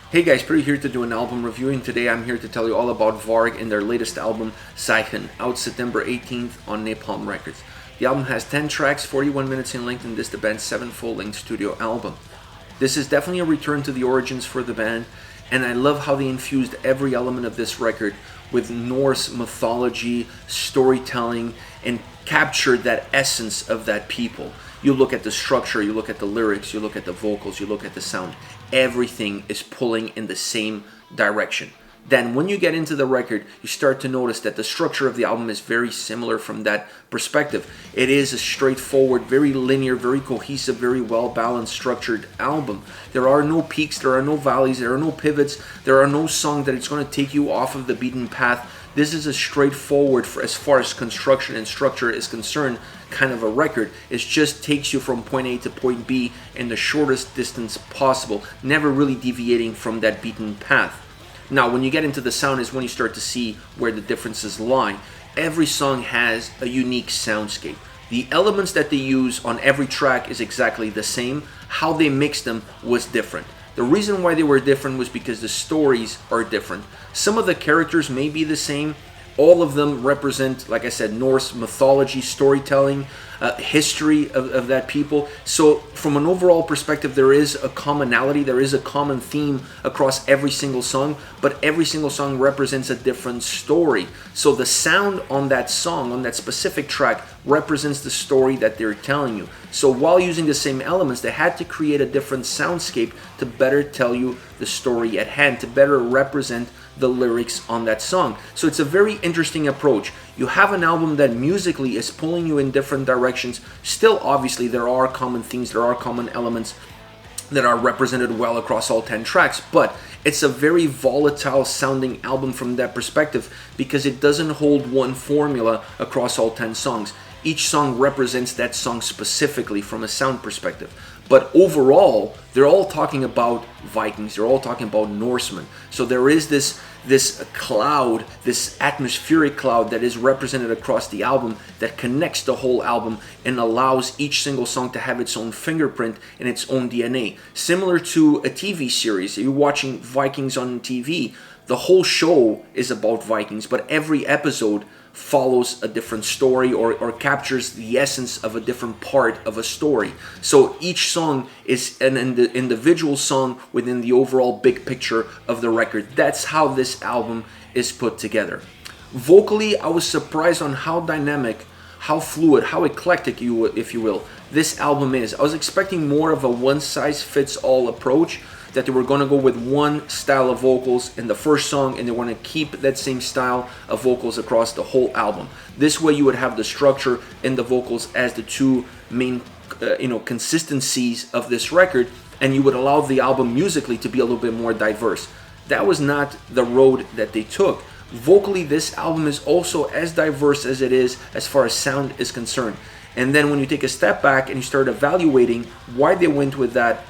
Hey guys, Pretty here to do an album review, and today I'm here to tell you all about Varg and their latest album, Zeichen, out September 18th on Napalm Records. The album has 10 tracks, 41 minutes in length, and this is the band's 7th full-length studio album. This is definitely a return to the origins for the band, and I love how they infused every element of this record with Norse mythology, storytelling, and captured that essence of that people. You look at the structure, you look at the lyrics, you look at the vocals, you look at the sound. Everything is pulling in the same direction. Then when you get into the record, you start to notice that the structure of the album is very similar from that perspective. It is a straightforward, very linear, very cohesive, very well-balanced, structured album. There are no peaks, there are no valleys, there are no pivots, there are no songs that it's going to take you off of the beaten path. This is a straightforward, as far as construction and structure is concerned, kind of a record. It just takes you from point A to point B in the shortest distance possible, never really deviating from that beaten path. Now, when you get into the sound is when you start to see where the differences lie. Every song has a unique soundscape. The elements that they use on every track is exactly the same. How they mixed them was different. The reason why they were different was because the stories are different. Some of the characters may be the same. All of them represent, like I said, Norse mythology, storytelling, history of that people. So from an overall perspective, there is a commonality, there is a common theme across every single song, but every single song represents a different story. So the sound on that song, on that specific track, represents the story that they're telling you. So while using the same elements, they had to create a different soundscape to better tell you the story at hand, to better represent the lyrics on that song. So it's a very interesting approach. You have an album that musically is pulling you in different directions. Still, obviously, there are common themes, there are common elements that are represented well across all 10 tracks, but it's a very volatile sounding album from that perspective because it doesn't hold one formula across all 10 songs. Each song represents that song specifically from a sound perspective. But overall, they're all talking about Vikings, they're all talking about Norsemen. So there is this cloud, this atmospheric cloud that is represented across the album that connects the whole album and allows each single song to have its own fingerprint and its own DNA. Similar to a TV series, if you're watching Vikings on TV, the whole show is about Vikings, but every episode follows a different story or captures the essence of a different part of a story. So each song is an individual song within the overall big picture of the record. That's how this album is put together. Vocally, I was surprised on how dynamic, how fluid, how eclectic, if you will, this album is. I was expecting more of a one-size-fits-all approach, that they were going to go with one style of vocals in the first song and they want to keep that same style of vocals across the whole album. This way you would have the structure and the vocals as the two main consistencies of this record, and you would allow the album musically to be a little bit more diverse. That was not the road that they took. Vocally, this album is also as diverse as it is as far as sound is concerned. And then when you take a step back and you start evaluating why they went with that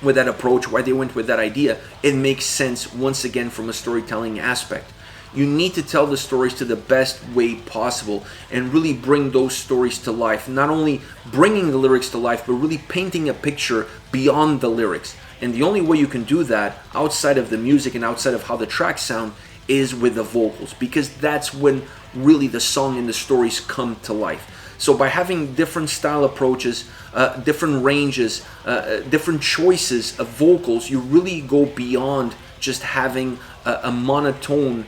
approach, why they went with that idea, it makes sense once again from a storytelling aspect. You need to tell the stories to the best way possible and really bring those stories to life. Not only bringing the lyrics to life, but really painting a picture beyond the lyrics. And the only way you can do that outside of the music and outside of how the tracks sound is with the vocals, because that's when really the song and the stories come to life. So by having different style approaches, different ranges, different choices of vocals, you really go beyond just having a monotone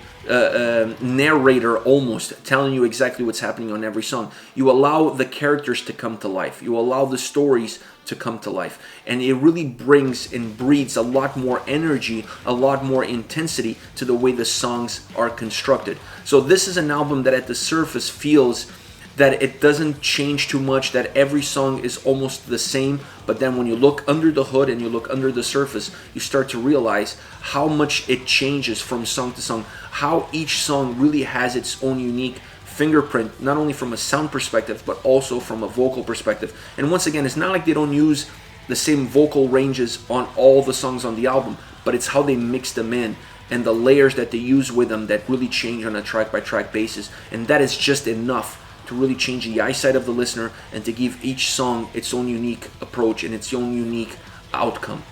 narrator almost telling you exactly what's happening on every song. You allow the characters to come to life. You allow the stories to come to life. And it really brings and breeds a lot more energy, a lot more intensity to the way the songs are constructed. So this is an album that at the surface feels that it doesn't change too much, that every song is almost the same, but then when you look under the hood and you look under the surface, you start to realize how much it changes from song to song, how each song really has its own unique fingerprint, not only from a sound perspective, but also from a vocal perspective. And once again, it's not like they don't use the same vocal ranges on all the songs on the album, but it's how they mix them in and the layers that they use with them that really change on a track-by-track basis. And that is just enough to really change the eyesight of the listener and to give each song its own unique approach and its own unique outcome.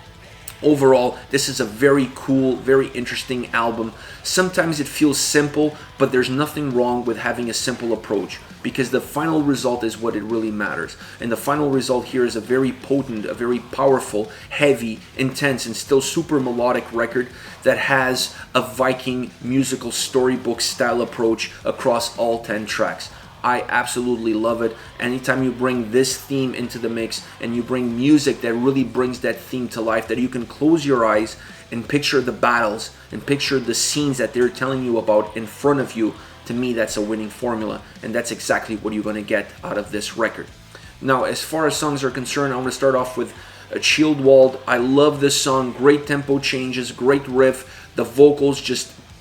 Overall, this is a very cool, very interesting album. Sometimes it feels simple, but there's nothing wrong with having a simple approach, because the final result is what it really matters. And the final result here is a very potent, a very powerful, heavy, intense, and still super melodic record that has a Viking musical storybook style approach across all 10 tracks. I absolutely love it. Anytime you bring this theme into the mix and you bring music that really brings that theme to life, that you can close your eyes and picture the battles and picture the scenes that they're telling you about in front of you, to me that's a winning formula, and that's exactly what you're going to get out of this record. Now, as far as songs are concerned, I'm going to start off with Schildwall. I love this song. Great tempo changes, great riff. The vocals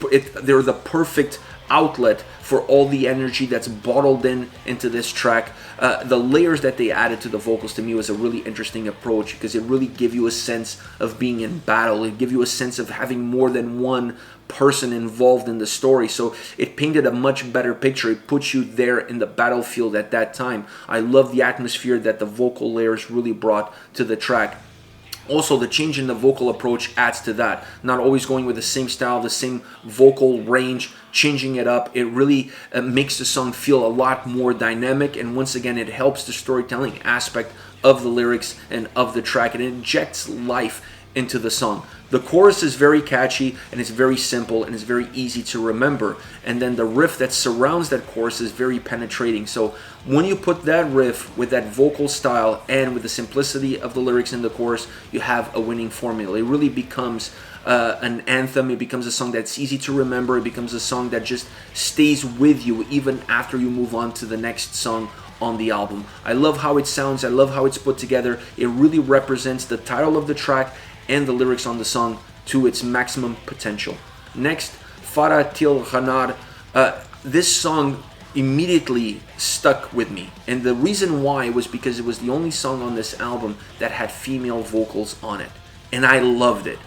they're the perfect outlet for all the energy that's bottled into this track. The layers that they added to the vocals to me was a really interesting approach, because it really gives you a sense of being in battle. It gives you a sense of having more than one person involved in the story. So it painted a much better picture. It puts you there in the battlefield at that time. I love the atmosphere that the vocal layers really brought to the track. Also, the change in the vocal approach adds to that. Not always going with the same style, the same vocal range, changing it up. It really makes the song feel a lot more dynamic, and once again, it helps the storytelling aspect of the lyrics and of the track. It injects life into the song. The chorus is very catchy, and it's very simple, and it's very easy to remember. And then the riff that surrounds that chorus is very penetrating. So when you put that riff with that vocal style and with the simplicity of the lyrics in the chorus, you have a winning formula. It really becomes an anthem. It becomes a song that's easy to remember. It becomes a song that just stays with you even after you move on to the next song on the album. I love how it sounds. I love how it's put together. It really represents the title of the track and the lyrics on the song to its maximum potential. Next, Fara ránar. This song immediately stuck with me, and the reason why was because it was the only song on this album that had female vocals on it, and I loved it.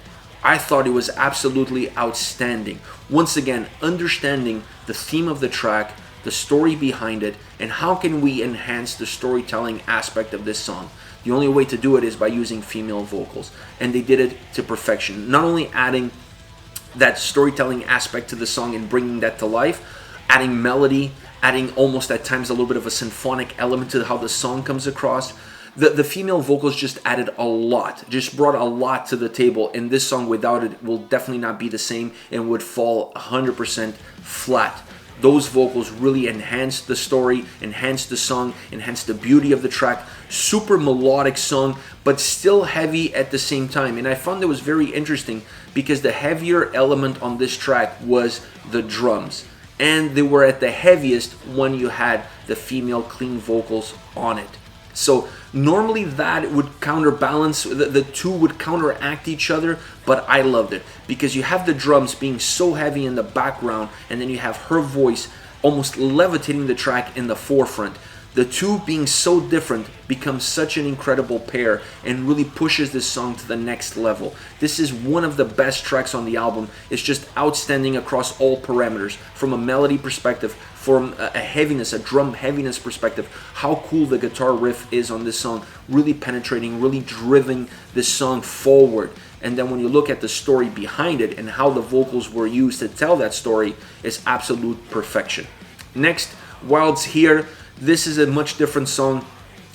I thought it was absolutely outstanding. Once again, understanding the theme of the track, the story behind it, and how can we enhance the storytelling aspect of this song. The only way to do it is by using female vocals, and they did it to perfection. Not only adding that storytelling aspect to the song and bringing that to life, adding melody, adding almost at times a little bit of a symphonic element to how the song comes across. The female vocals just added a lot, just brought a lot to the table, and this song without it will definitely not be the same and would fall 100% flat. Those vocals really enhanced the story, enhanced the song, enhanced the beauty of the track. Super melodic song, but still heavy at the same time. And I found it was very interesting because the heavier element on this track was the drums. And they were at the heaviest when you had the female clean vocals on it. So normally that would counterbalance, the two would counteract each other, but I loved it because you have the drums being so heavy in the background, and then you have her voice almost levitating the track in the forefront. The two being so different becomes such an incredible pair and really pushes this song to the next level. This is one of the best tracks on the album. It's just outstanding across all parameters. From a melody perspective, from a heaviness, a drum heaviness perspective, how cool the guitar riff is on this song, really penetrating, really driving this song forward. And then when you look at the story behind it and how the vocals were used to tell that story, it's absolute perfection. Next, Wild's Heer. This is a much different song.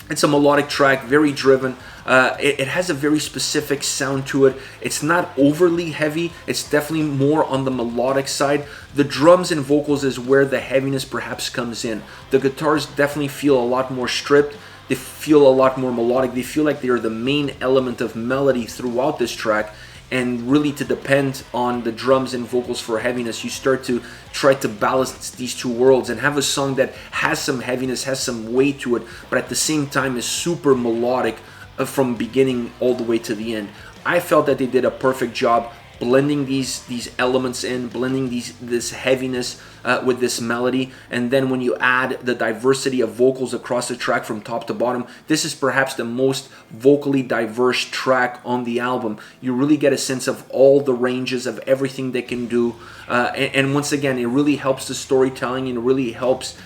It's a melodic track, very driven. It has a very specific sound to it. It's not overly heavy. It's definitely more on the melodic side. The drums and vocals is where the heaviness perhaps comes in. The guitars definitely feel a lot more stripped. They feel a lot more melodic. They feel like they are the main element of melody throughout this track. And really, to depend on the drums and vocals for heaviness, you start to try to balance these two worlds and have a song that has some heaviness, has some weight to it, but at the same time is super melodic from beginning all the way to the end. I felt that they did a perfect job blending these elements in, blending this heaviness with this melody. And then when you add the diversity of vocals across the track from top to bottom, this is perhaps the most vocally diverse track on the album. You really get a sense of all the ranges of everything they can do. And once again, it really helps the storytelling, and it really helps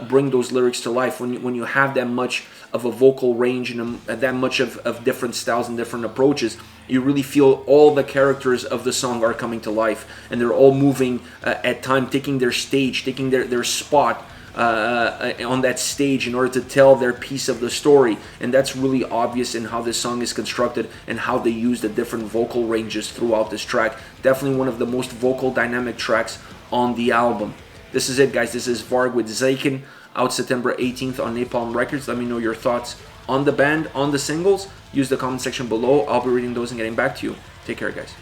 bring those lyrics to life when you have that much of a vocal range and that much of different styles and different approaches. You really feel all the characters of the song are coming to life, and they're all moving at time, taking their stage, taking their spot on that stage in order to tell their piece of the story. And that's really obvious in how this song is constructed and how they use the different vocal ranges throughout this track. Definitely one of the most vocal dynamic tracks on the album. This is it, guys. This is Varg with Zeichen, out September 18th on Napalm Records. Let me know your thoughts on the band, on the singles. Use the comment section below. I'll be reading those and getting back to you. Take care, guys.